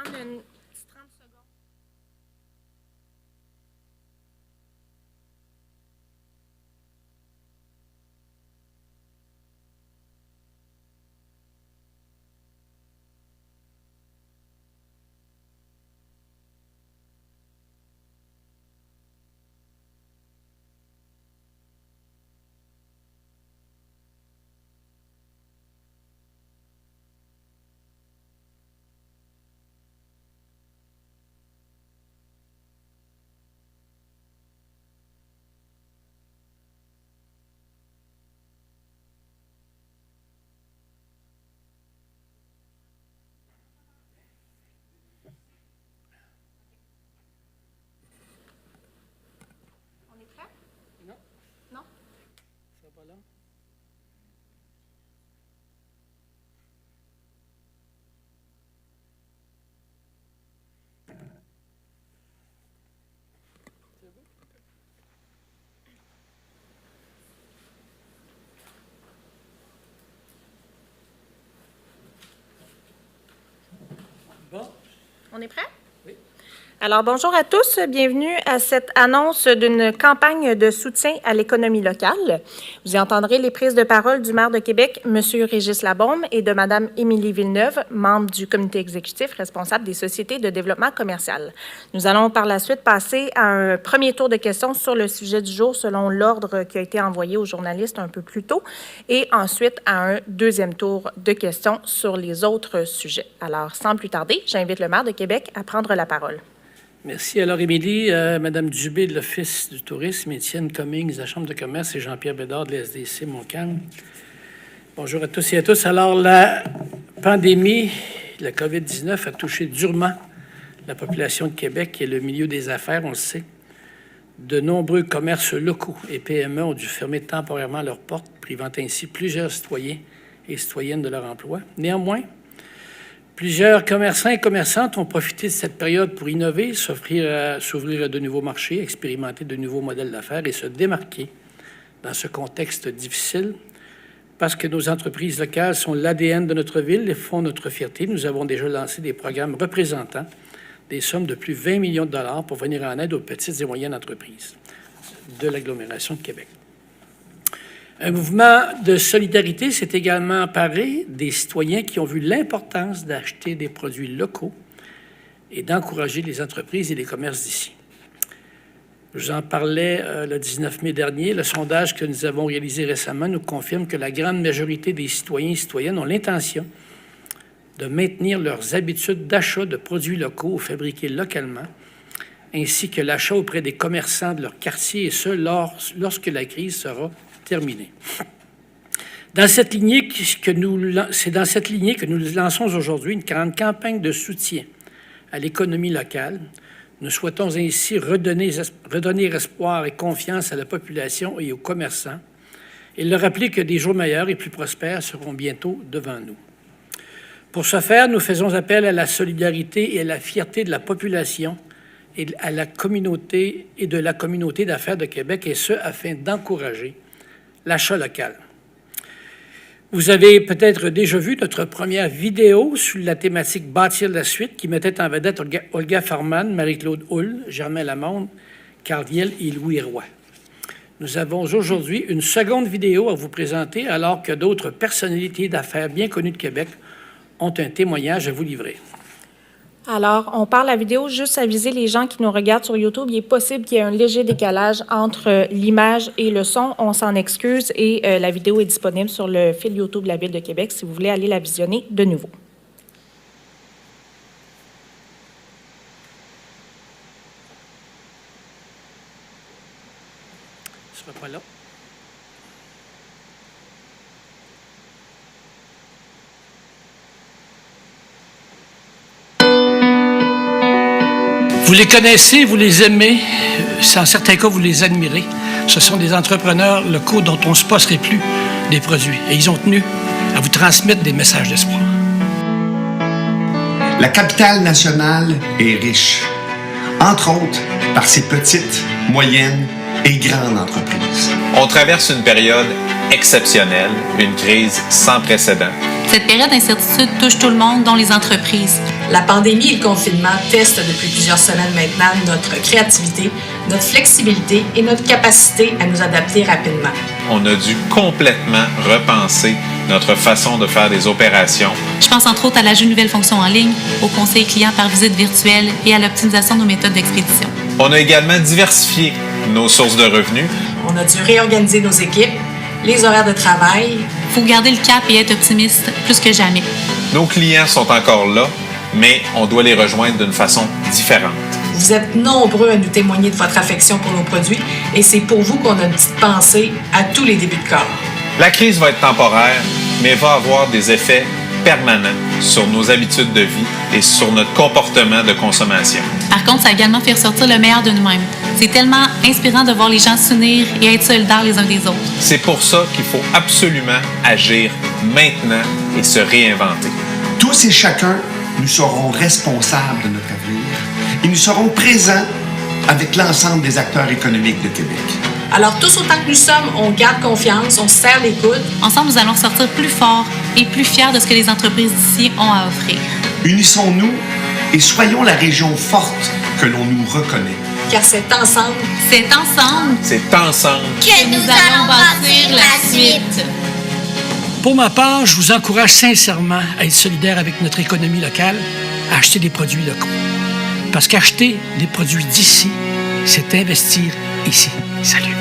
prendre une petite 30 secondes. On est prêt? Non. Non? Ça va pas long? C'est beau? Bon. On est prêt? Oui. Alors, bonjour à tous. Bienvenue à cette annonce d'une campagne de soutien à l'économie locale. Vous y entendrez les prises de parole du maire de Québec, M. Régis Labaume, et de Mme Émilie Villeneuve, membre du comité exécutif responsable des sociétés de développement commercial. Nous allons par la suite passer à un premier tour de questions sur le sujet du jour selon l'ordre qui a été envoyé aux journalistes un peu plus tôt, et ensuite à un deuxième tour de questions sur les autres sujets. Alors, sans plus tarder, j'invite le maire de Québec à prendre la parole. Merci. Alors, Émilie, Mme Dubé de l'Office du tourisme, Étienne Cummings de la Chambre de commerce et Jean-Pierre Bédard de l'SDC Montcalm. Bonjour à tous et à tous. Alors, la pandémie, la COVID-19 a touché durement la population de Québec et le milieu des affaires, on le sait. De nombreux commerces locaux et PME ont dû fermer temporairement leurs portes, privant ainsi plusieurs citoyens et citoyennes de leur emploi. Néanmoins, plusieurs commerçants et commerçantes ont profité de cette période pour innover, s'ouvrir à de nouveaux marchés, expérimenter de nouveaux modèles d'affaires et se démarquer dans ce contexte difficile. Parce que nos entreprises locales sont l'ADN de notre ville et font notre fierté, nous avons déjà lancé des programmes représentant des sommes de plus de 20 millions de dollars pour venir en aide aux petites et moyennes entreprises de l'agglomération de Québec. Un mouvement de solidarité s'est également emparé des citoyens qui ont vu l'importance d'acheter des produits locaux et d'encourager les entreprises et les commerces d'ici. Je vous en parlais le 19 mai dernier. Le sondage que nous avons réalisé récemment nous confirme que la grande majorité des citoyens et citoyennes ont l'intention de maintenir leurs habitudes d'achat de produits locaux fabriqués localement, ainsi que l'achat auprès des commerçants de leur quartier, et ce, lorsque la crise sera terminée. C'est dans cette lignée que nous lançons aujourd'hui une grande campagne de soutien à l'économie locale. Nous souhaitons ainsi redonner espoir et confiance à la population et aux commerçants et leur rappeler que des jours meilleurs et plus prospères seront bientôt devant nous. Pour ce faire, nous faisons appel à la solidarité et à la fierté de la population et à la communauté et de la communauté d'affaires de Québec, et ce, afin d'encourager l'achat local. Vous avez peut-être déjà vu notre première vidéo sur la thématique « Bâtir la suite » qui mettait en vedette Olga Farman, Marie-Claude Hull, Germain Lamonde, Carl Viel et Louis Roy. Nous avons aujourd'hui une seconde vidéo à vous présenter alors que d'autres personnalités d'affaires bien connues de Québec ont un témoignage à vous livrer. Alors, on parle la vidéo juste à viser les gens qui nous regardent sur YouTube. Il est possible qu'il y ait un léger décalage entre l'image et le son. On s'en excuse et la vidéo est disponible sur le fil YouTube de la Ville de Québec si vous voulez aller la visionner de nouveau. Ce sera pas là. Vous les connaissez, vous les aimez, en certains cas, vous les admirez. Ce sont des entrepreneurs locaux dont on ne se passerait plus des produits. Et ils ont tenu à vous transmettre des messages d'espoir. La capitale nationale est riche, entre autres par ses petites, moyennes et grandes entreprises. On traverse une période exceptionnelle, une crise sans précédent. Cette période d'incertitude touche tout le monde, dont les entreprises. La pandémie et le confinement testent depuis plusieurs semaines maintenant notre créativité, notre flexibilité et notre capacité à nous adapter rapidement. On a dû complètement repenser notre façon de faire des opérations. Je pense entre autres à l'ajout de nouvelles fonctions en ligne, au conseil client par visite virtuelle et à l'optimisation de nos méthodes d'expédition. On a également diversifié nos sources de revenus. On a dû réorganiser nos équipes, les horaires de travail. Il faut garder le cap et être optimiste plus que jamais. Nos clients sont encore là, mais on doit les rejoindre d'une façon différente. Vous êtes nombreux à nous témoigner de votre affection pour nos produits et c'est pour vous qu'on a une petite pensée à tous les débuts de corps. La crise va être temporaire, mais va avoir des effets permanents sur nos habitudes de vie et sur notre comportement de consommation. Par contre, ça a également fait ressortir le meilleur de nous-mêmes. C'est tellement inspirant de voir les gens s'unir et être solidaires les uns des autres. C'est pour ça qu'il faut absolument agir maintenant et se réinventer. Tous et chacun, nous serons responsables de notre avenir et nous serons présents avec l'ensemble des acteurs économiques de Québec. Alors tous autant que nous sommes, on garde confiance, on se serre les coudes. Ensemble, nous allons sortir plus forts et plus fiers de ce que les entreprises d'ici ont à offrir. Unissons-nous et soyons la région forte que l'on nous reconnaît. Car c'est ensemble C'est ensemble que nous allons bâtir la suite. Pour ma part, je vous encourage sincèrement à être solidaire avec notre économie locale, à acheter des produits locaux. Parce qu'acheter des produits d'ici, c'est investir ici. Salut!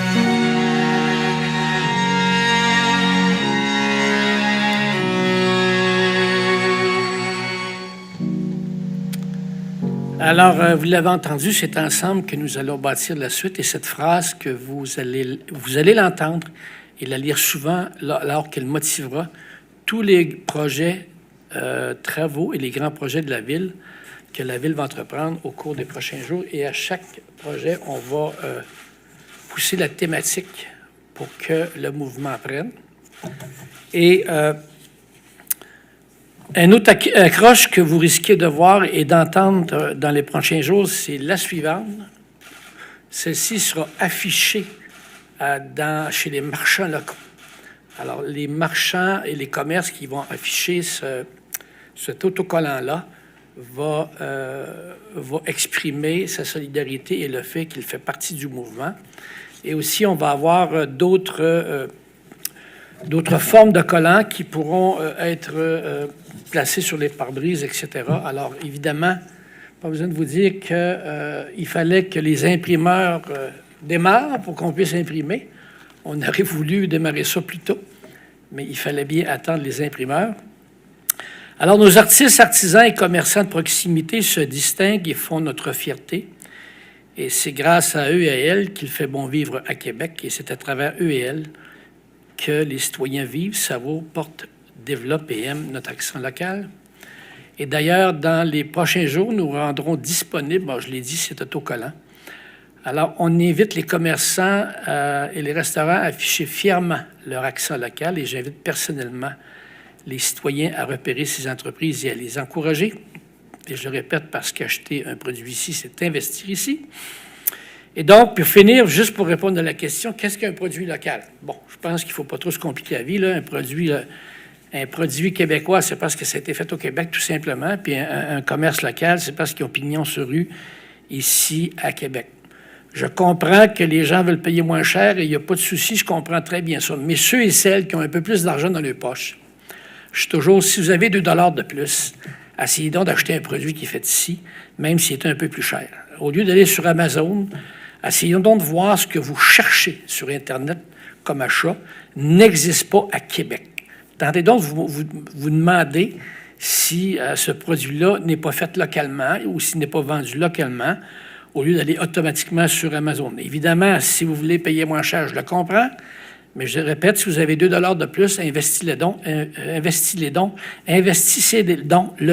Alors, vous l'avez entendu, c'est ensemble que nous allons bâtir la suite. Et cette phrase que vous allez l'entendre et la lire souvent alors qu'elle motivera tous les projets, travaux et les grands projets de la Ville que la Ville va entreprendre au cours des prochains jours. Et à chaque projet, on va pousser la thématique pour que le mouvement prenne. Et un autre accroche que vous risquez de voir et d'entendre dans les prochains jours, c'est la suivante. Celle-ci sera affichée chez les marchands locaux. Alors, les marchands et les commerces qui vont afficher cet autocollant-là va exprimer sa solidarité et le fait qu'il fait partie du mouvement. Et aussi, on va avoir d'autres formes de collants qui pourront être placés sur les pare-brises, etc. Alors, évidemment, pas besoin de vous dire qu'il fallait que les imprimeurs démarrent pour qu'on puisse imprimer. On aurait voulu démarrer ça plus tôt, mais il fallait bien attendre les imprimeurs. Alors, nos artistes, artisans et commerçants de proximité se distinguent et font notre fierté. Et c'est grâce à eux et à elles qu'il fait bon vivre à Québec. Et c'est à travers eux et elles que les citoyens vivent, savourent, portent, développent et aiment notre accent local. Et d'ailleurs, dans les prochains jours, nous rendrons disponible, je l'ai dit, cet autocollant. Alors, on invite les commerçants et les restaurants à afficher fièrement leur accent local et j'invite personnellement les citoyens à repérer ces entreprises et à les encourager. Et je le répète, parce qu'acheter un produit ici, c'est investir ici. Et donc, pour finir, juste pour répondre à la question, qu'est-ce qu'un produit local? Bon, je pense qu'il ne faut pas trop se compliquer la vie, là. Un produit québécois, c'est parce que ça a été fait au Québec, tout simplement. Puis un commerce local, c'est parce qu'ils ont pignon sur rue ici à Québec. Je comprends que les gens veulent payer moins cher et il n'y a pas de souci, je comprends très bien ça. Mais ceux et celles qui ont un peu plus d'argent dans leur poche, je suis toujours, si vous avez 2 $ de plus, essayez donc d'acheter un produit qui est fait ici, même s'il est un peu plus cher. Au lieu d'aller sur Amazon, essayons donc de voir ce que vous cherchez sur Internet comme achat n'existe pas à Québec. Tentez donc de vous demander si ce produit-là n'est pas fait localement ou s'il n'est pas vendu localement, au lieu d'aller automatiquement sur Amazon. Évidemment, si vous voulez payer moins cher, je le comprends, mais je répète, si vous avez 2 $ de plus, investissez le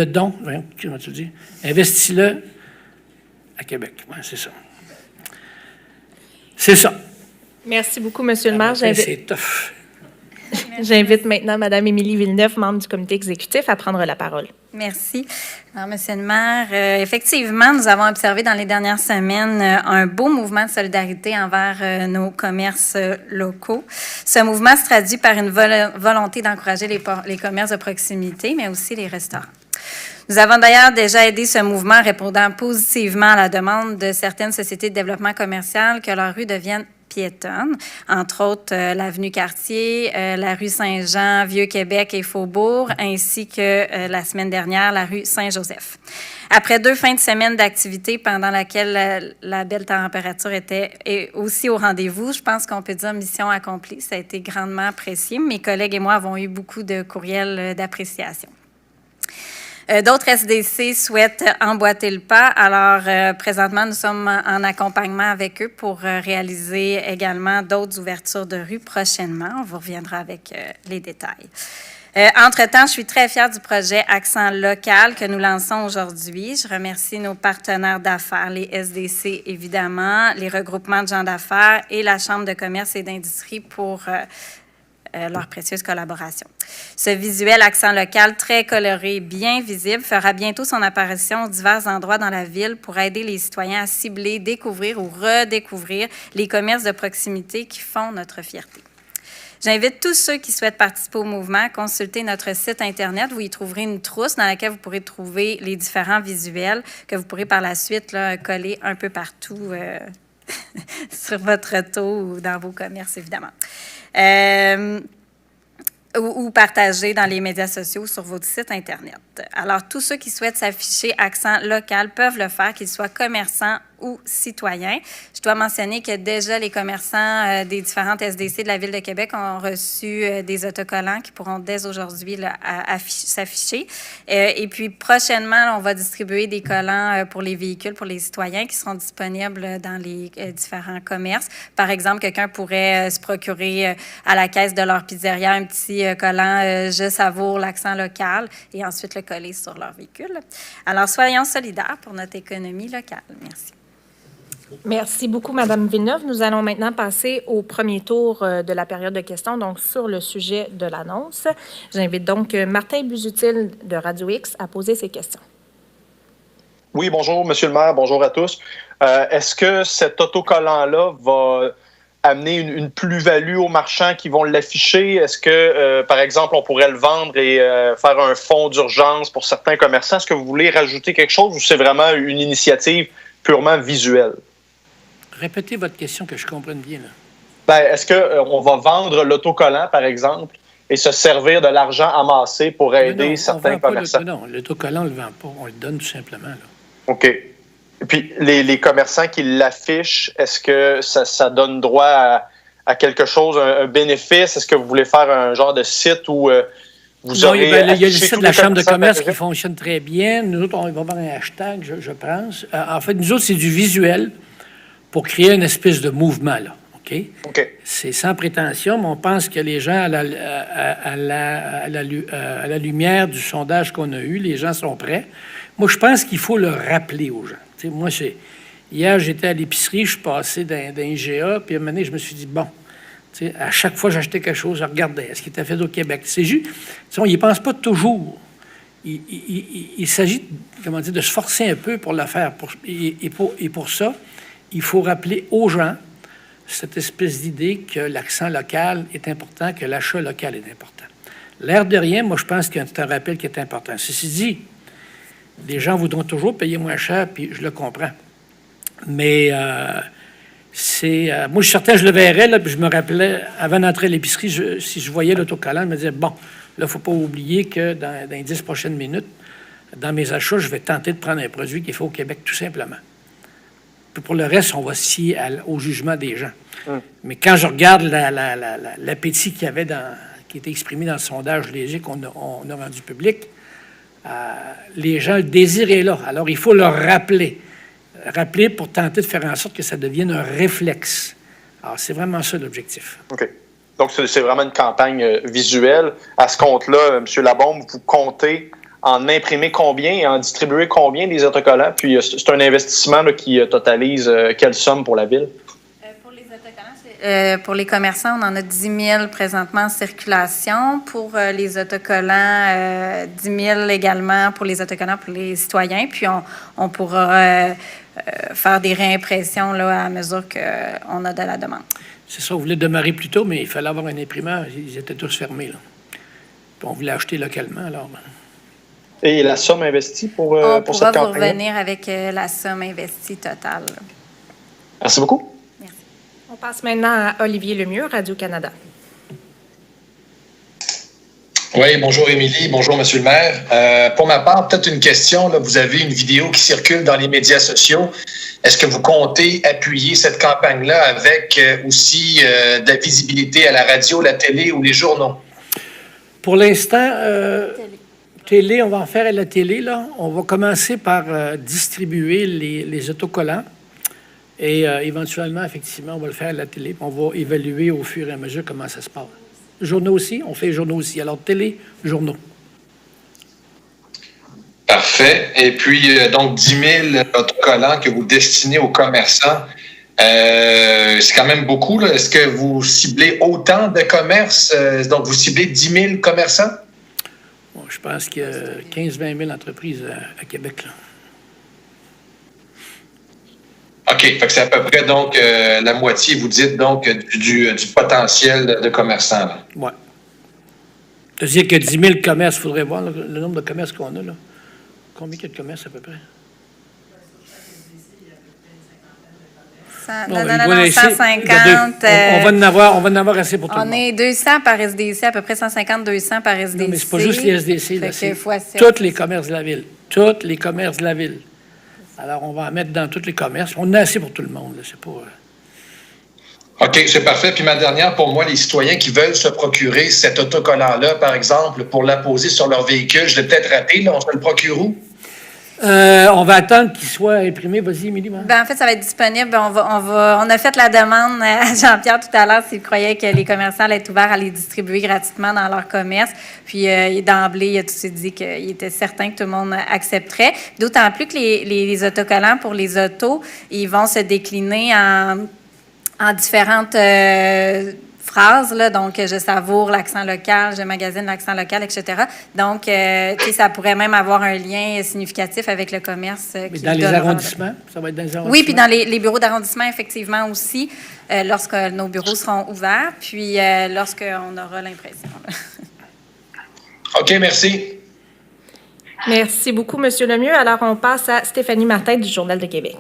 don, comment tu dis? Investis-le à Québec. Ouais, c'est ça. C'est ça. Merci beaucoup, M. le maire. C'est tough. J'invite maintenant Mme Émilie Villeneuve, membre du comité exécutif, à prendre la parole. Merci. Alors, Monsieur le maire, effectivement, nous avons observé dans les dernières semaines un beau mouvement de solidarité envers nos commerces locaux. Ce mouvement se traduit par une volonté d'encourager les commerces de proximité, mais aussi les restaurants. Nous avons d'ailleurs déjà aidé ce mouvement en répondant positivement à la demande de certaines sociétés de développement commercial que leur rue devienne piétonne, entre autres l'avenue Cartier, la rue Saint-Jean, Vieux-Québec et Faubourg, ainsi que la semaine dernière, la rue Saint-Joseph. Après 2 fins de semaine d'activité pendant laquelle la belle température était aussi au rendez-vous, je pense qu'on peut dire mission accomplie. Ça a été grandement apprécié. Mes collègues et moi avons eu beaucoup de courriels d'appréciation. D'autres SDC souhaitent emboîter le pas. Alors, présentement, nous sommes en accompagnement avec eux pour réaliser également d'autres ouvertures de rue prochainement. On vous reviendra avec les détails. Entre-temps, je suis très fière du projet Accent local que nous lançons aujourd'hui. Je remercie nos partenaires d'affaires, les SDC évidemment, les regroupements de gens d'affaires et la Chambre de commerce et d'industrie pour leur précieuse collaboration. Ce visuel accent local très coloré et bien visible fera bientôt son apparition aux divers endroits dans la ville pour aider les citoyens à cibler, découvrir ou redécouvrir les commerces de proximité qui font notre fierté. J'invite tous ceux qui souhaitent participer au mouvement à consulter notre site Internet. Vous y trouverez une trousse dans laquelle vous pourrez trouver les différents visuels que vous pourrez par la suite là, coller un peu partout sur votre auto ou dans vos commerces, évidemment. Ou partager dans les médias sociaux sur votre site Internet. Alors, tous ceux qui souhaitent s'afficher accent local peuvent le faire, qu'ils soient commerçants ou citoyens. Je dois mentionner que déjà les commerçants des différentes SDC de la Ville de Québec ont reçu des autocollants qui pourront dès aujourd'hui s'afficher. Et puis, prochainement, là, on va distribuer des collants pour les véhicules, pour les citoyens qui seront disponibles dans les différents commerces. Par exemple, quelqu'un pourrait se procurer à la caisse de leur pizzeria un petit collant « Je savoure l'accent local » et ensuite le coller sur leur véhicule. Alors, soyons solidaires pour notre économie locale. Merci. Merci beaucoup, Mme Villeneuve. Nous allons maintenant passer au premier tour de la période de questions, donc sur le sujet de l'annonce. J'invite donc Martin Busutil de Radio X à poser ses questions. Oui, bonjour, Monsieur le maire, bonjour à tous. Est-ce que cet autocollant-là va amener une plus-value aux marchands qui vont l'afficher? Est-ce que, par exemple, on pourrait le vendre et faire un fonds d'urgence pour certains commerçants? Est-ce que vous voulez rajouter quelque chose ou c'est vraiment une initiative purement visuelle? Répétez votre question que je comprenne bien. Là. Ben, est-ce qu'on va vendre l'autocollant, par exemple, et se servir de l'argent amassé pour aider certains commerçants? Non, l'autocollant, on ne le vend pas. On le donne tout simplement. Là. OK. Et puis, les commerçants qui l'affichent, est-ce que ça donne droit à quelque chose, un bénéfice? Est-ce que vous voulez faire un genre de site où vous aurez... Il y a le site de la Chambre de commerce qui fonctionne très bien. Nous autres, on va avoir un hashtag, je pense. En fait, nous autres, c'est du visuel pour créer une espèce de mouvement, là. OK? C'est sans prétention, mais on pense que les gens, à la lumière du sondage qu'on a eu, les gens sont prêts. Moi, je pense qu'il faut le rappeler aux gens. T'sais, moi, hier, j'étais à l'épicerie, je suis passé d'un IGA, puis à un moment donné, je me suis dit, bon, à chaque fois que j'achetais quelque chose, je regardais ce qui était fait au Québec. C'est juste, on n'y pense pas toujours. Il s'agit, comment dire, de se forcer un peu pour le faire. Et pour ça, il faut rappeler aux gens cette espèce d'idée que l'accent local est important, que l'achat local est important. L'air de rien, moi, je pense que c'est un rappel qui est important. Ceci dit, les gens voudront toujours payer moins cher, puis je le comprends. Mais moi, je suis certain, je le verrais, là, puis je me rappelais, avant d'entrer à l'épicerie, si je voyais l'autocollant, je me disais, bon, là, il ne faut pas oublier que dans les 10 prochaines minutes, dans mes achats, je vais tenter de prendre un produit qui est fait au Québec, tout simplement. Puis pour le reste, on va se fier au jugement des gens. Mais quand je regarde l'appétit qu'il y avait qui était exprimé dans le sondage léger qu'on a rendu public, les gens, le désir est là. Alors, il faut leur rappeler pour tenter de faire en sorte que ça devienne un réflexe. Alors, c'est vraiment ça l'objectif. OK. Donc, c'est vraiment une campagne visuelle. À ce compte-là, M. Labombe, vous comptez en imprimer combien et en distribuer combien des autocollants? Puis, c'est un investissement là, qui totalise quelle somme pour la Ville? Pour les autocollants, pour les commerçants, on en a 10 000 présentement en circulation. Pour les autocollants, 10 000 également pour les autocollants pour les citoyens. Puis, on pourra faire des réimpressions là, à mesure qu'on a de la demande. C'est ça, on voulait démarrer plus tôt, mais il fallait avoir un imprimeur. Ils étaient tous fermés. Là. Puis on voulait acheter localement, alors... Et la somme investie pour On cette pourra vous campagne-là? revenir avec la somme investie totale. Merci beaucoup. On passe maintenant à Olivier Lemieux, Radio-Canada. Oui, bonjour Émilie, bonjour Monsieur le maire. Pour ma part, peut-être une question. Là, vous avez une vidéo qui circule dans les médias sociaux. Est-ce que vous comptez appuyer cette campagne-là avec aussi de la visibilité à la radio, la télé ou les journaux? Pour l'instant, télé, on va en faire à la télé. Là. On va commencer par distribuer les autocollants. Et éventuellement, effectivement, on va le faire à la télé. On va évaluer au fur et à mesure comment ça se passe. Journaux aussi, on fait les journaux aussi. Alors, télé, journaux. Parfait. Et puis, donc, 10 000 autocollants que vous destinez aux commerçants, c'est quand même beaucoup. Là. Est-ce que vous ciblez autant de commerces? Donc, vous ciblez 10 000 commerçants? Bon, je pense qu'il y a 15-20 000 entreprises à Québec. Là. OK. Fait que c'est à peu près donc la moitié, vous dites, donc, du potentiel de commerçants. Oui. C'est-à-dire que 10 000 commerces, il faudrait voir le nombre de commerces qu'on a. Là. Combien il y a de commerces à peu près? Non, 150. On va en avoir assez pour tout le monde. On est 200 par SDC, à peu près 150-200 par SDC. Non, mais c'est pas juste les SDC, là, c'est tous les commerces de la ville. Tous les commerces de la ville. Alors, on va en mettre dans tous les commerces. On a assez pour tout le monde. Là, c'est pas... OK, c'est parfait. Puis ma dernière, pour moi, les citoyens qui veulent se procurer cet autocollant-là, par exemple, pour l'apposer sur leur véhicule, je l'ai peut-être raté, là, on se le procure où? On va attendre qu'il soit imprimé. Vas-y, Émilie. En fait, ça va être disponible. On a fait la demande à Jean-Pierre tout à l'heure s'il croyait que les commerçants allaient être ouverts à les distribuer gratuitement dans leur commerce. Puis, d'emblée, il a tout de suite dit qu'il était certain que tout le monde accepterait. D'autant plus que les autocollants pour les autos, ils vont se décliner en différentes phrases, là, donc je savoure l'accent local, je magasine l'accent local, etc. Donc, ça pourrait même avoir un lien significatif avec le commerce. Mais dans les arrondissements? Ça va être dans les arrondissements? Oui, puis dans les bureaux d'arrondissement, effectivement, aussi, lorsque nos bureaux seront ouverts, puis lorsqu'on aura l'impression. OK, merci. Merci beaucoup, M. Lemieux. Alors, on passe à Stéphanie Martin du Journal de Québec.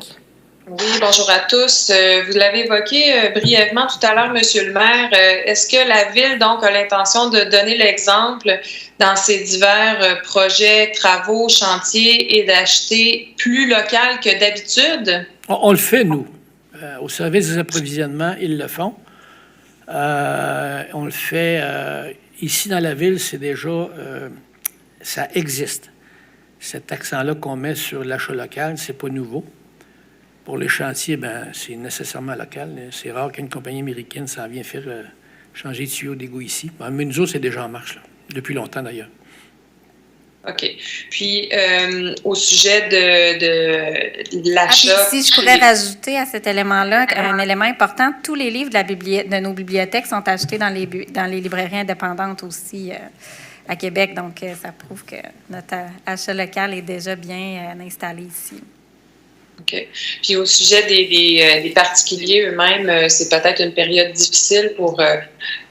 Oui, bonjour à tous. Vous l'avez évoqué brièvement tout à l'heure, Monsieur le maire. Est-ce que la Ville, donc, a l'intention de donner l'exemple dans ses divers projets, travaux, chantiers et d'acheter plus local que d'habitude? On le fait, nous. Au service des approvisionnements, ils le font. On le fait ici dans la Ville, c'est déjà... ça existe. Cet accent-là qu'on met sur l'achat local, c'est pas nouveau. Pour les chantiers, c'est nécessairement local. C'est rare qu'une compagnie américaine s'en vienne faire changer de tuyau d'égout ici. Mais nous autres, c'est déjà en marche, là, depuis longtemps d'ailleurs. OK. Puis, au sujet de l'achat... Si je pourrais rajouter à cet élément-là un élément important, tous les livres de nos bibliothèques sont achetés dans les librairies indépendantes aussi à Québec. Donc, ça prouve que notre achat local est déjà bien installé ici. OK. Puis au sujet des particuliers eux-mêmes, c'est peut-être une période difficile pour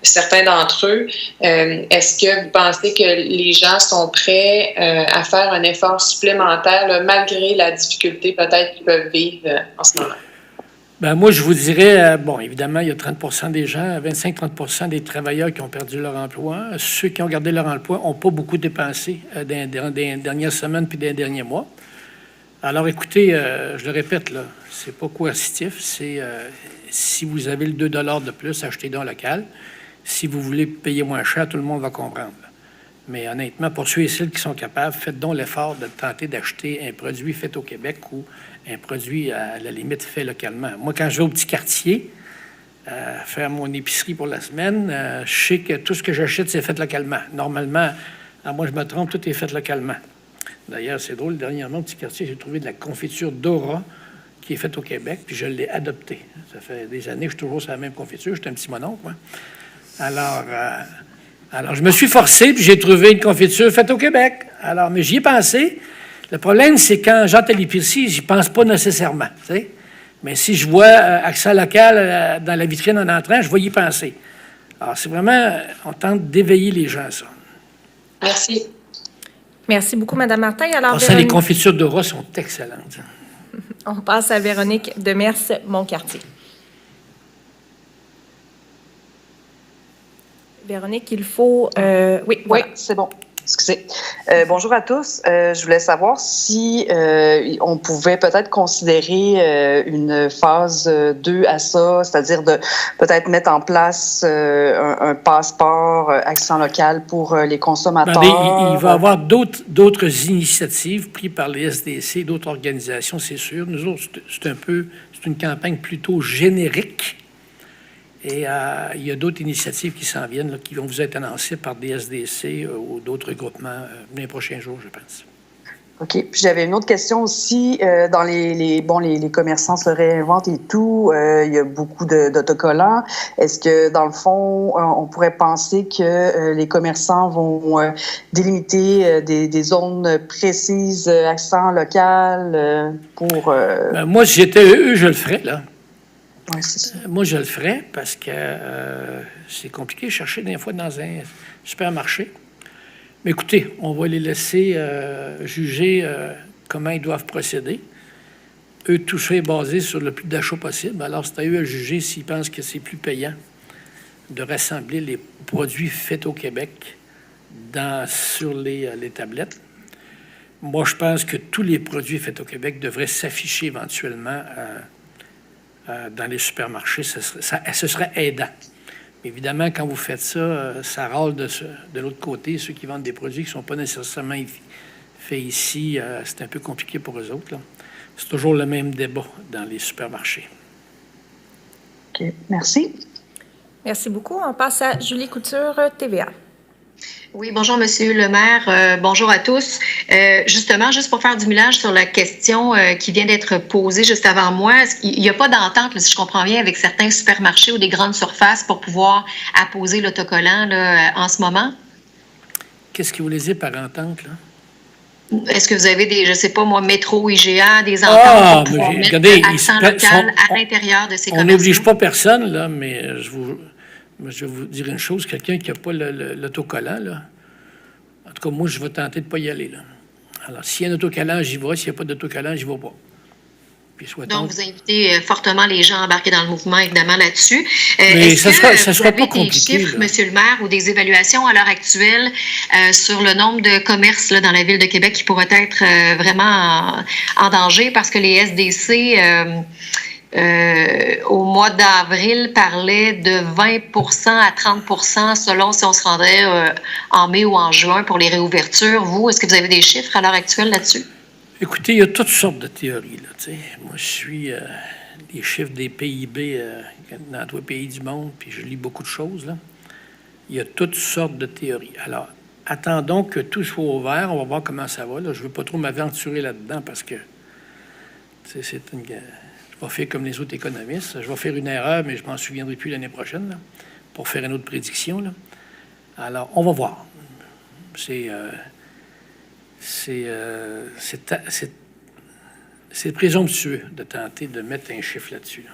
certains d'entre eux. Est-ce que vous pensez que les gens sont prêts à faire un effort supplémentaire là, malgré la difficulté peut-être qu'ils peuvent vivre en ce moment? Moi, je vous dirais, évidemment, il y a 30 des gens, 25-30 des travailleurs qui ont perdu leur emploi. Ceux qui ont gardé leur emploi n'ont pas beaucoup dépensé dans les dernières semaines puis dans les derniers mois. Alors, écoutez, je le répète, là, c'est pas coercitif. C'est si vous avez le 2 $ de plus, achetez donc local. Si vous voulez payer moins cher, tout le monde va comprendre. Mais honnêtement, pour ceux et celles qui sont capables, faites donc l'effort de tenter d'acheter un produit fait au Québec ou un produit, à la limite, fait localement. Moi, quand je vais au petit quartier, faire mon épicerie pour la semaine, je sais que tout ce que j'achète, c'est fait localement. Normalement, à moi, je me trompe, tout est fait localement. D'ailleurs, c'est drôle, dernièrement, au petit quartier, j'ai trouvé de la confiture Dora qui est faite au Québec, puis je l'ai adoptée. Ça fait des années que je suis toujours sur la même confiture. J'étais un petit mononcle, moi. Alors, je me suis forcé, puis j'ai trouvé une confiture faite au Québec. Alors, mais j'y ai pensé. Le problème, c'est quand j'entre à l'épicerie, j'y pense pas nécessairement, tu sais. Mais si je vois accent local dans la vitrine en entrant, je vais y penser. Alors, c'est vraiment, on tente d'éveiller les gens à ça. Merci. Merci beaucoup, Mme Martin. Alors, Les confitures de roi sont excellentes. On passe à Véronique Demers-Moncartier. Véronique, il faut... oui, voilà. Oui, c'est bon. Excusez. Bonjour à tous. Je voulais savoir si on pouvait peut-être considérer une phase 2 à ça, c'est-à-dire de peut-être mettre en place un passeport accent local pour les consommateurs. Il va y avoir d'autres initiatives prises par les SDC, d'autres organisations, c'est sûr. Nous autres, c'est une campagne plutôt générique. Et il y a d'autres initiatives qui s'en viennent, là, qui vont vous être annoncées par des SDC ou d'autres groupements dans les prochains jours, je pense. OK. Puis j'avais une autre question aussi. Dans les commerçants se réinventent et tout. Il y a beaucoup d'autocollants. Est-ce que, dans le fond, on pourrait penser que les commerçants vont délimiter des zones précises, accent local, pour... Moi, si j'étais eux, je le ferais, là. Oui, c'est ça. Moi, je le ferais parce que c'est compliqué de chercher des fois dans un supermarché. Mais écoutez, on va les laisser juger comment ils doivent procéder. Eux, tout ça est basé sur le plus d'achat possible. Alors, c'est à eux à juger s'ils pensent que c'est plus payant de rassembler les produits faits au Québec sur les tablettes. Moi, je pense que tous les produits faits au Québec devraient s'afficher éventuellement dans les supermarchés. Ce serait aidant. Évidemment, quand vous faites ça, ça râle de l'autre côté. Ceux qui vendent des produits qui ne sont pas nécessairement faits ici, c'est un peu compliqué pour eux autres, là. C'est toujours le même débat dans les supermarchés. OK. Merci. Merci beaucoup. On passe à Julie Couture, TVA. Oui, bonjour, Monsieur le maire. Bonjour à tous. Justement, juste pour faire du millage sur la question qui vient d'être posée juste avant moi, il n'y a pas d'entente, si je comprends bien, avec certains supermarchés ou des grandes surfaces pour pouvoir apposer l'autocollant là, en ce moment? Qu'est-ce que vous voulez dire par entente, là? Est-ce que vous avez des, je ne sais pas moi, métro, IGA, des ententes pour pouvoir mettre l'accent local à l'intérieur de ces commerces? On n'oblige pas personne, là, mais je vais vous dire une chose, quelqu'un qui n'a pas l'autocollant, là, en tout cas, moi, je vais tenter de ne pas y aller, là. Alors, s'il y a un autocollant, j'y vais. S'il n'y a pas d'autocollant, j'y vais pas. Puis, donc, vous invitez fortement les gens à embarquer dans le mouvement, évidemment, là-dessus. Mais ça sera pas compliqué, des chiffres, là, Monsieur le maire, ou des évaluations à l'heure actuelle sur le nombre de commerces là, dans la Ville de Québec qui pourraient être vraiment en danger parce que les SDC... au mois d'avril, parlait de 20% à 30% selon si on se rendrait en mai ou en juin pour les réouvertures. Vous, est-ce que vous avez des chiffres à l'heure actuelle là-dessus? Écoutez, il y a toutes sortes de théories, là, tu sais. Moi, je suis les chiffres des PIB dans tous les pays du monde, puis je lis beaucoup de choses, là. Il y a toutes sortes de théories. Alors, attendons que tout soit ouvert. On va voir comment ça va, là. Je ne veux pas trop m'aventurer là-dedans parce que, tu sais, c'est une... Je vais faire comme les autres économistes. Je vais faire une erreur, mais je ne m'en souviendrai plus l'année prochaine, là, pour faire une autre prédiction, là. Alors, on va voir. C'est présomptueux de tenter de mettre un chiffre là-dessus, là.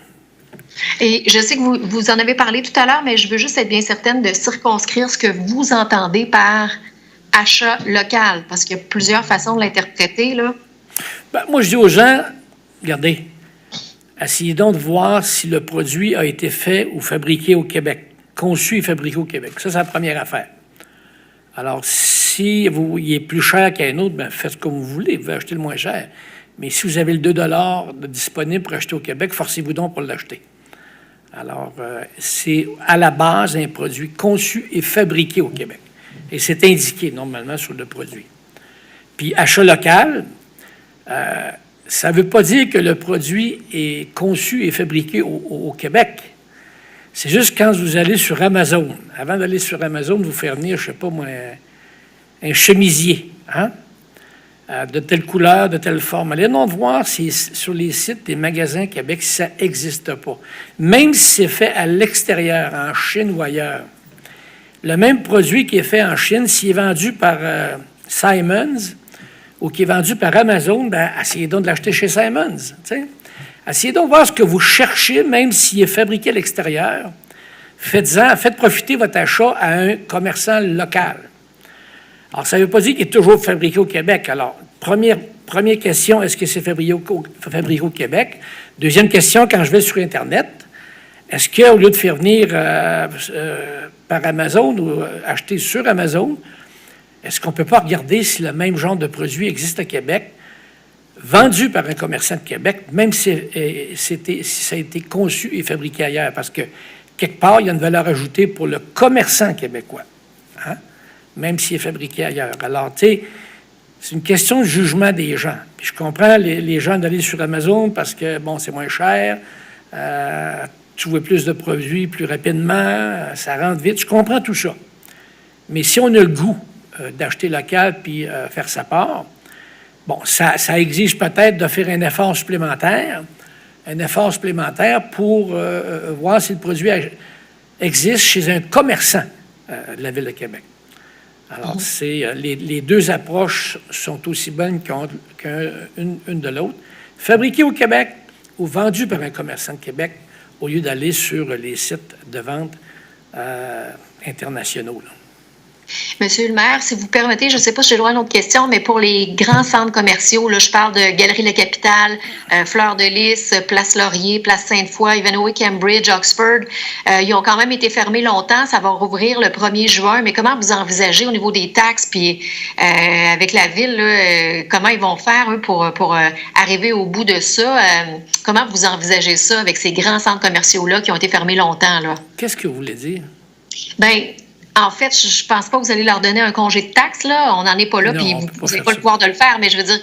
Et je sais que vous en avez parlé tout à l'heure, mais je veux juste être bien certaine de circonscrire ce que vous entendez par achat local, parce qu'il y a plusieurs façons de l'interpréter, là. Ben, moi, je dis aux gens, regardez, essayez donc de voir si le produit a été fait ou fabriqué au Québec, conçu et fabriqué au Québec. Ça, c'est la première affaire. Alors, si il est plus cher qu'un autre, ben, faites comme vous voulez, vous pouvez acheter le moins cher. Mais si vous avez le 2 $ de disponible pour acheter au Québec, forcez-vous donc pour l'acheter. Alors, c'est à la base un produit conçu et fabriqué au Québec. Et c'est indiqué normalement sur le produit. Puis, achat local, ça ne veut pas dire que le produit est conçu et fabriqué au Québec. C'est juste quand vous allez sur Amazon. Avant d'aller sur Amazon, vous faire venir, je ne sais pas moi, un chemisier, hein? De telle couleur, de telle forme. Allez donc voir si sur les sites des magasins Québec, ça n'existe pas. Même si c'est fait à l'extérieur, en Chine ou ailleurs. Le même produit qui est fait en Chine, s'il est vendu par Simons ou qui est vendu par Amazon, ben, essayez donc de l'acheter chez Simons. T'sais. Essayez donc de voir ce que vous cherchez, même s'il est fabriqué à l'extérieur. Faites profiter votre achat à un commerçant local. Alors, ça ne veut pas dire qu'il est toujours fabriqué au Québec. Alors, première question, est-ce que c'est fabriqué au Québec? Deuxième question, quand je vais sur Internet, est-ce qu'au lieu de faire venir par Amazon ou acheter sur Amazon, est-ce qu'on ne peut pas regarder si le même genre de produit existe à Québec, vendu par un commerçant de Québec, même si ça a été conçu et fabriqué ailleurs? Parce que, quelque part, il y a une valeur ajoutée pour le commerçant québécois, hein? Même s'il est fabriqué ailleurs. Alors, tu sais, c'est une question de jugement des gens. Puis je comprends les gens d'aller sur Amazon parce que, bon, c'est moins cher, tu vois plus de produits plus rapidement, ça rentre vite. Je comprends tout ça. Mais si on a le goût d'acheter local puis faire sa part, bon, ça exige peut-être de faire un effort supplémentaire pour voir si le produit existe chez un commerçant de la Ville de Québec. Alors, les deux approches sont aussi bonnes qu'une de l'autre. Fabriqué au Québec ou vendu par un commerçant de Québec au lieu d'aller sur les sites de vente internationaux, là. Monsieur le maire, si vous permettez, je ne sais pas si j'ai le droit à une autre question, mais pour les grands centres commerciaux, là, je parle de Galerie La Capitale, Fleur de Lys, Place Laurier, Place Sainte-Foy, Ivanhoe, Cambridge, Oxford, ils ont quand même été fermés longtemps. Ça va rouvrir le 1er juin, mais comment vous envisagez au niveau des taxes, puis avec la ville, là, comment ils vont faire eux, pour arriver au bout de ça? Comment vous envisagez ça avec ces grands centres commerciaux-là qui ont été fermés longtemps, là? Qu'est-ce que vous voulez dire? Bien, en fait, je pense pas que vous allez leur donner un congé de taxes, là. On n'en est pas là, puis vous n'avez pas le pouvoir de le faire, mais je veux dire,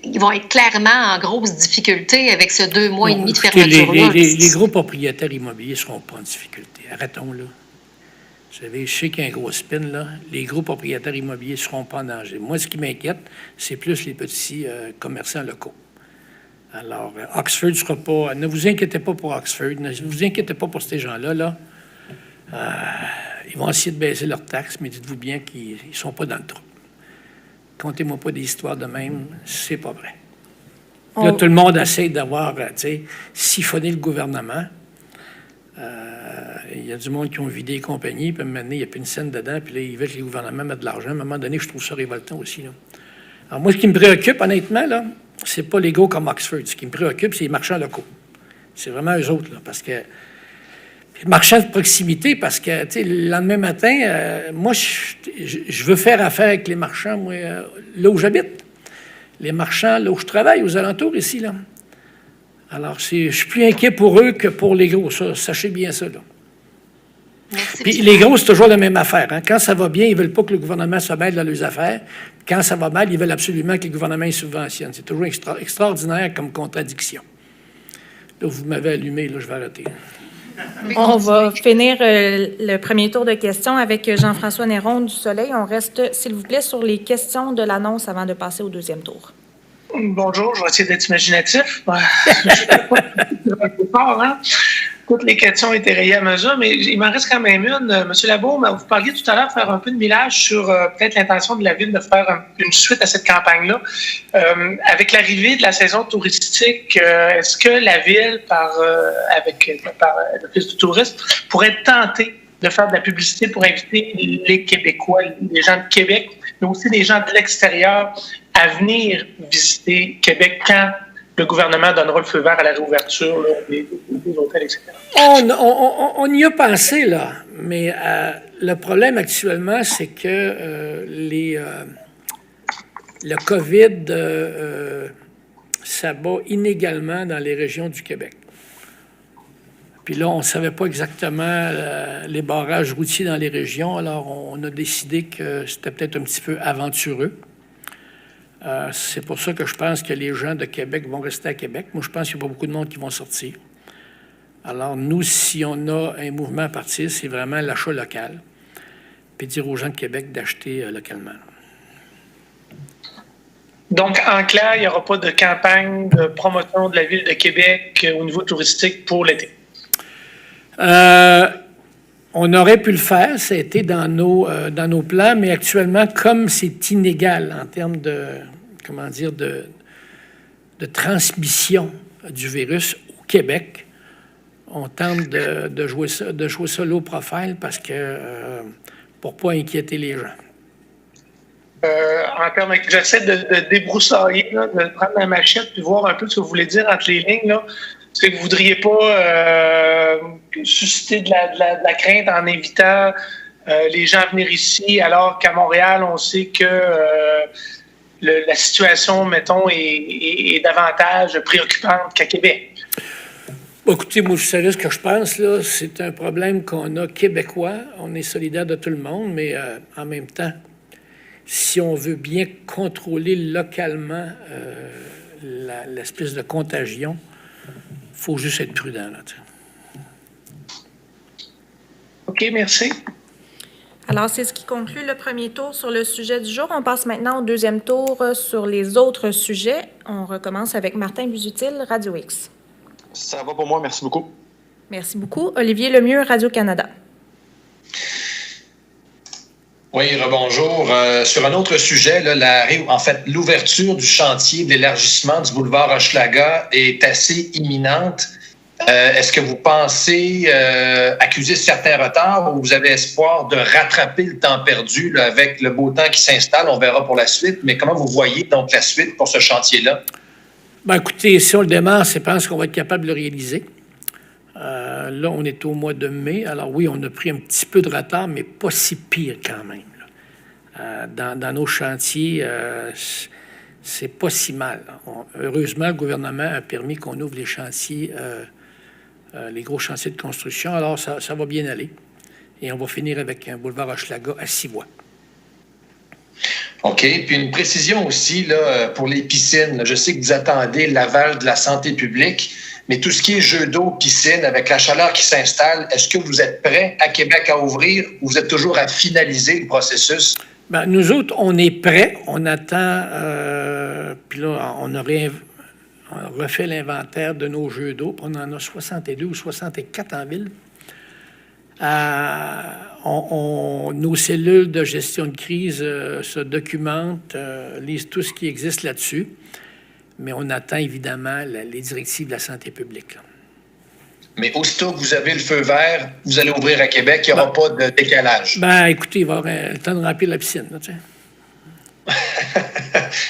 ils vont être clairement en grosse difficulté avec ce 2 mois et demi de fermeture-là. Les gros propriétaires immobiliers ne seront pas en difficulté. Arrêtons, là. Vous savez, je sais qu'il y a un gros spin, là. Les gros propriétaires immobiliers ne seront pas en danger. Moi, ce qui m'inquiète, c'est plus les petits commerçants locaux. Alors, Oxford ne sera pas... Ne vous inquiétez pas pour Oxford. Ne vous inquiétez pas pour ces gens-là, là. Ils vont essayer de baisser leurs taxes, mais dites-vous bien qu'ils ne sont pas dans le trou. Comptez-moi pas des histoires de même, c'est pas vrai. Là, tout le monde essaie d'avoir, tu sais, siphonné le gouvernement. Il y a du monde qui ont vidé les compagnies, puis maintenant, il n'y a plus une scène dedans, puis là, ils veulent que les gouvernements mettent de l'argent. À un moment donné, je trouve ça révoltant aussi, là. Alors, moi, ce qui me préoccupe, honnêtement, là, c'est pas les gars comme Oxford. Ce qui me préoccupe, c'est les marchands locaux. C'est vraiment eux autres, là, parce que marchand de proximité, parce que, tu sais, le lendemain matin, moi, je veux faire affaire avec les marchands, moi, là où j'habite. Les marchands, là où je travaille, aux alentours, ici, là. Alors, je suis plus inquiet pour eux que pour les gros, ça. Sachez bien ça, là. Puis les gros, c'est toujours la même affaire, hein. Quand ça va bien, ils veulent pas que le gouvernement se mêle dans leurs affaires. Quand ça va mal, ils veulent absolument que le gouvernement les subventionne. C'est toujours extraordinaire comme contradiction. Là, vous m'avez allumé, là, je vais arrêter. On va finir le premier tour de questions avec Jean-François Néron du Soleil. On reste, s'il vous plaît, sur les questions de l'annonce avant de passer au deuxième tour. Bonjour, je vais essayer d'être imaginatif. Toutes les questions étaient rayées à mesure, mais il m'en reste quand même une. Monsieur Labaume, vous parliez tout à l'heure de faire un peu de millage sur peut-être l'intention de la Ville de faire une suite à cette campagne-là. Avec l'arrivée de la saison touristique, est-ce que la Ville, par l'Office du tourisme, pourrait être tentée de faire de la publicité pour inviter les Québécois, les gens de Québec, mais aussi les gens de l'extérieur à venir visiter Québec quand le gouvernement donnera le feu vert à la réouverture là, des hôtels, etc. On y a pensé, là, mais le problème actuellement, c'est que le COVID s'abat inégalement dans les régions du Québec. Puis là, on ne savait pas exactement les barrages routiers dans les régions, alors on a décidé que c'était peut-être un petit peu aventureux. C'est pour ça que je pense que les gens de Québec vont rester à Québec. Moi, je pense qu'il n'y a pas beaucoup de monde qui vont sortir. Alors, nous, si on a un mouvement à partir, c'est vraiment l'achat local, puis dire aux gens de Québec d'acheter localement. Donc, en clair, il n'y aura pas de campagne de promotion de la Ville de Québec au niveau touristique pour l'été? On aurait pu le faire, ça a été dans nos plans, mais actuellement, comme c'est inégal en termes de transmission du virus au Québec, on tente de jouer ça low profile parce que pour pas inquiéter les gens. en termes, j'essaie de débroussailler, là, de prendre la machette puis voir un peu ce que vous voulez dire entre les lignes. Là. Est-ce que vous ne voudriez pas susciter de la crainte en invitant les gens à venir ici, alors qu'à Montréal, on sait que la situation, mettons, est davantage préoccupante qu'à Québec? Bon, écoutez, moi, vous savez ce que je pense, là, c'est un problème qu'on a québécois. On est solidaire de tout le monde, mais en même temps, si on veut bien contrôler localement l'espèce de contagion, il faut juste être prudent. Là, OK, merci. Alors, c'est ce qui conclut le premier tour sur le sujet du jour. On passe maintenant au deuxième tour sur les autres sujets. On recommence avec Martin Busutil, Radio X. Ça va pour moi, merci beaucoup. Merci beaucoup. Olivier Lemieux, Radio-Canada. Oui, rebonjour. Sur un autre sujet, là, l'ouverture du chantier d'élargissement du boulevard Hochelaga est assez imminente. Est-ce que vous pensez accuser certains retards ou vous avez espoir de rattraper le temps perdu là, avec le beau temps qui s'installe? On verra pour la suite. Mais comment vous voyez donc la suite pour ce chantier-là? Ben, écoutez, si on le démarre, je pense qu'on va être capable de le réaliser. Là, on est au mois de mai. Alors oui, on a pris un petit peu de retard, mais pas si pire quand même. Dans nos chantiers, c'est pas si mal. Heureusement, le gouvernement a permis qu'on ouvre les chantiers, les gros chantiers de construction. Alors, ça va bien aller. Et on va finir avec un boulevard Hochelaga à 6 voies. OK. Puis une précision aussi là, pour les piscines. Je sais que vous attendez l'aval de la santé publique, mais tout ce qui est jeux d'eau, piscine, avec la chaleur qui s'installe, est-ce que vous êtes prêts à Québec à ouvrir ou vous êtes toujours à finaliser le processus? Bien, nous autres, on est prêts. On attend. Puis là, on refait l'inventaire de nos jeux d'eau. On en a 62 ou 64 en ville. Nos cellules de gestion de crise se documentent, lisent tout ce qui existe là-dessus, mais on attend évidemment les directives de la santé publique. Là. Mais aussitôt que vous avez le feu vert, vous allez ouvrir à Québec, il n'y aura pas de décalage. Ben, écoutez, il va y avoir le temps de remplir la piscine. Là,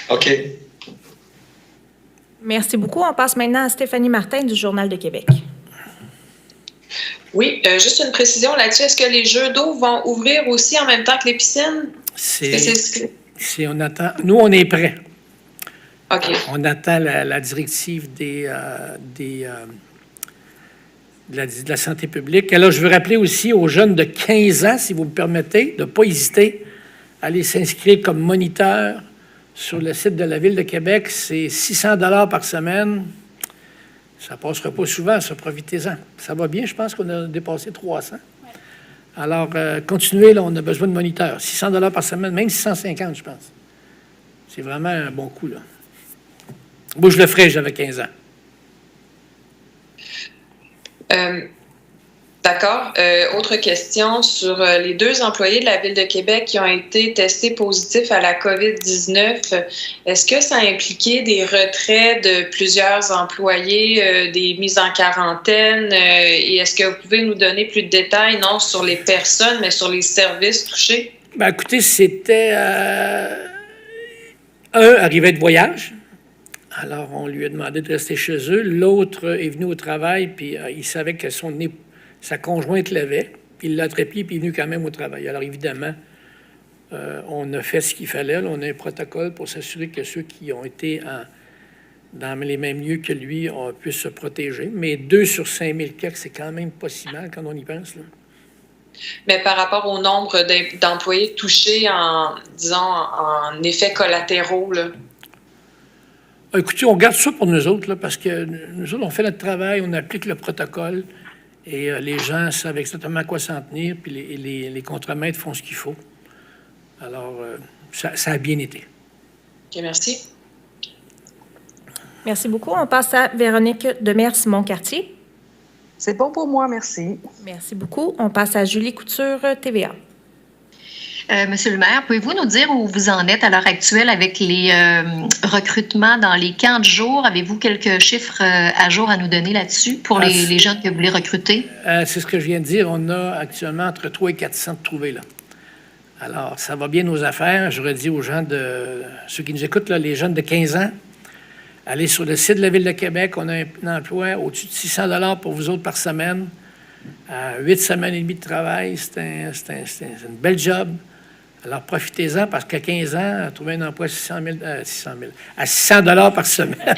OK. Merci beaucoup. On passe maintenant à Stéphanie Martin du Journal de Québec. Oui, juste une précision là-dessus. Est-ce que les jeux d'eau vont ouvrir aussi en même temps que les piscines? On attend. Nous, on est prêts. OK. On attend la directive de la santé publique. Alors, je veux rappeler aussi aux jeunes de 15 ans, si vous me permettez, de ne pas hésiter à aller s'inscrire comme moniteur sur le site de la Ville de Québec. C'est 600 $ par semaine. Ça ne passera pas souvent, ça, profitez-en. Ça va bien, je pense qu'on a dépassé 300. Alors, continuez, là, on a besoin de moniteurs. 600 $ par semaine, même 650, je pense. C'est vraiment un bon coup, là. Moi, je le ferais, j'avais 15 ans. D'accord. Autre question sur les 2 employés de la Ville de Québec qui ont été testés positifs à la COVID-19. Est-ce que ça a impliqué des retraits de plusieurs employés, des mises en quarantaine? Et est-ce que vous pouvez nous donner plus de détails, non sur les personnes, mais sur les services touchés? Ben, écoutez, c'était un arrivait de voyage. Alors, on lui a demandé de rester chez eux. L'autre est venu au travail, puis il savait que sa conjointe l'avait. Puis il l'a attrapé, puis il est venu quand même au travail. Alors, évidemment, on a fait ce qu'il fallait. Là, on a un protocole pour s'assurer que ceux qui ont été dans les mêmes lieux que lui puissent se protéger. Mais 2 sur 5 000 cas, c'est quand même pas si mal quand on y pense, là. Mais par rapport au nombre d'employés touchés en effets collatéraux, là? Écoutez, on garde ça pour nous autres, là, parce que nous autres, on fait notre travail, on applique le protocole et les gens savent exactement à quoi s'en tenir, puis les contremaîtres font ce qu'il faut. Alors, ça a bien été. OK, merci. Merci beaucoup. On passe à Véronique Demers-Montcartier. C'est bon pour moi, merci. Merci beaucoup. On passe à Julie Couture, TVA. Monsieur le maire, pouvez-vous nous dire où vous en êtes à l'heure actuelle avec les recrutements dans les camps de jour? Avez-vous quelques chiffres à jour à nous donner là-dessus pour les gens que vous voulez recruter? C'est ce que je viens de dire. On a actuellement entre 300 et 400 de trouvés, là. Alors, ça va bien nos affaires. J'aurais dit aux gens ceux qui nous écoutent, là, les jeunes de 15 ans, allez sur le site de la Ville de Québec. On a un emploi au-dessus de 600 $ pour vous autres par semaine. 8 semaines et demie de travail. C'est une belle job. Alors, profitez-en parce qu'à 15 ans, trouver un emploi à 600 $ par semaine.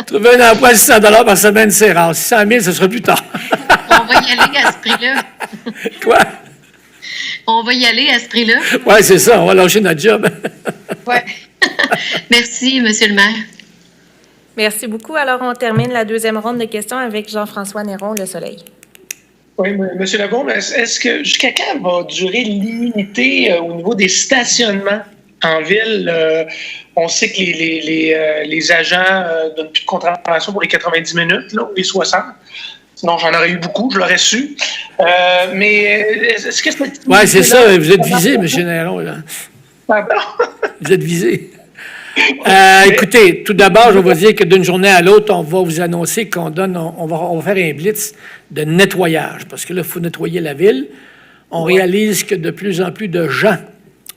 Trouver un emploi à 600 $ par semaine, c'est rare. 600 000, ce sera plus tard. On va y aller à ce prix-là. Quoi? On va y aller à ce prix-là. Oui, c'est ça. On va lâcher notre job. Oui. Merci, Monsieur le maire. Merci beaucoup. Alors, on termine la deuxième ronde de questions avec Jean-François Néron, Le Soleil. Oui, M. Labaume, est-ce que jusqu'à quand va durer l'illimité au niveau des stationnements en ville? On sait que les agents donnent plus de contravention pour les 90 minutes, là, ou les 60. Sinon, j'en aurais eu beaucoup, je l'aurais su. Mais est-ce que c'est... Oui, c'est ça. Vous êtes visé, M. Néron. Là. Pardon? Vous êtes visé. Écoutez, tout d'abord, je vais vous dire que d'une journée à l'autre, on va vous annoncer qu'on va faire un blitz de nettoyage, parce que là, il faut nettoyer la ville. On réalise que de plus en plus de gens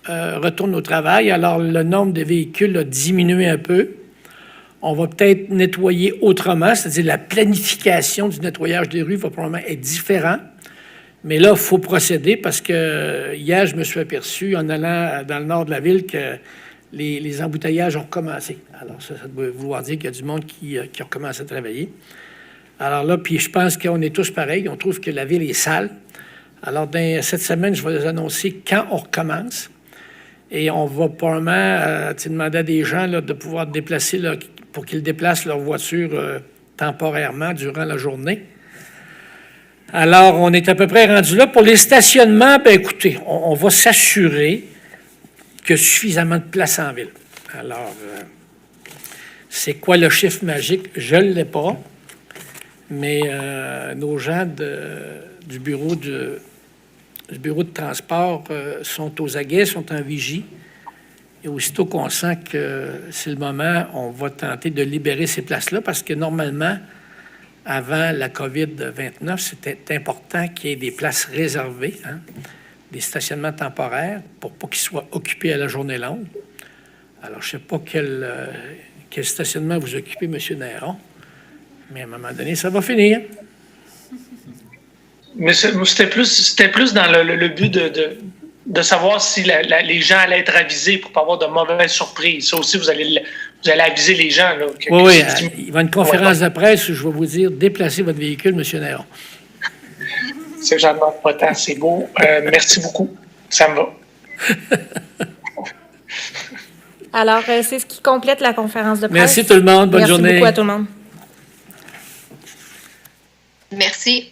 retournent au travail, alors le nombre de véhicules a diminué un peu. On va peut-être nettoyer autrement, c'est-à-dire la planification du nettoyage des rues va probablement être différente. Mais là, il faut procéder parce que hier, je me suis aperçu en allant dans le nord de la ville que les embouteillages ont recommencé. Alors, ça doit vouloir dire qu'il y a du monde qui a recommencé à travailler. Alors là, puis je pense qu'on est tous pareils. On trouve que la ville est sale. Alors, cette semaine, je vais les annoncer quand on recommence. Et on va probablement demander à des gens là, de pouvoir déplacer pour qu'ils déplacent leur voiture temporairement durant la journée. Alors, on est à peu près rendu là. Pour les stationnements, bien écoutez, on va s'assurer qu'il y a suffisamment de place en ville. Alors, c'est quoi le chiffre magique? Je ne l'ai pas, mais nos gens du bureau de transport sont aux aguets, sont en vigie. Et aussitôt qu'on sent que c'est le moment, on va tenter de libérer ces places-là parce que normalement, avant la COVID-19, c'était important qu'il y ait des places réservées, hein, des stationnements temporaires pour pas qu'ils soient occupés à la journée longue. Alors, je ne sais pas quel stationnement vous occupez, M. Néron, mais à un moment donné, ça va finir. Mais c'était plus dans le but de savoir si les gens allaient être avisés pour ne pas avoir de mauvaises surprises. Ça aussi, vous allez aviser les gens. Là, oui, il y a une conférence de presse où je vais vous dire déplacez votre véhicule, M. Néron. C'est j'en demande pas tant, c'est beau. Merci beaucoup. Ça me va. Alors, c'est ce qui complète la conférence de presse. Merci tout le monde. Bonne journée. Merci beaucoup à tout le monde. Merci.